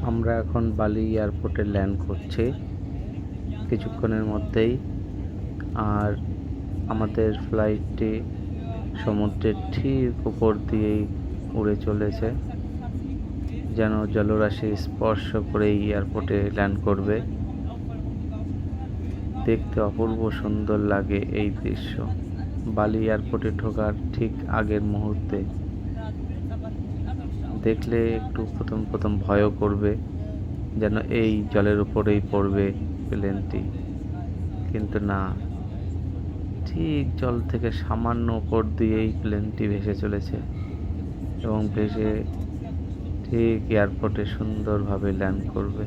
আমরা এখন বালি এয়ারপোর্টে ল্যান্ড করছি কিছুক্ষণের মধ্যেই। আর আমাদের ফ্লাইটটি সমুদ্রের ঠিক উপর দিয়েই উড়ে চলেছে, যেন জলরাশি স্পর্শ করেই এয়ারপোর্টে ল্যান্ড করবে। দেখতে অপূর্ব সুন্দর লাগে এই দৃশ্য। বালি এয়ারপোর্টে ঢোকার ঠিক আগের মুহূর্তে দেখলে একটু প্রথম ভয়ও করবে, যেন এই জলের উপরেই পড়বে প্লেনটি। কিন্তু না, ঠিক জল থেকে সামান্য উপর দিয়েই প্লেনটি ভেসে চলেছে এবং ভেসে ঠিক এয়ারপোর্টে সুন্দরভাবে ল্যান্ড করবে।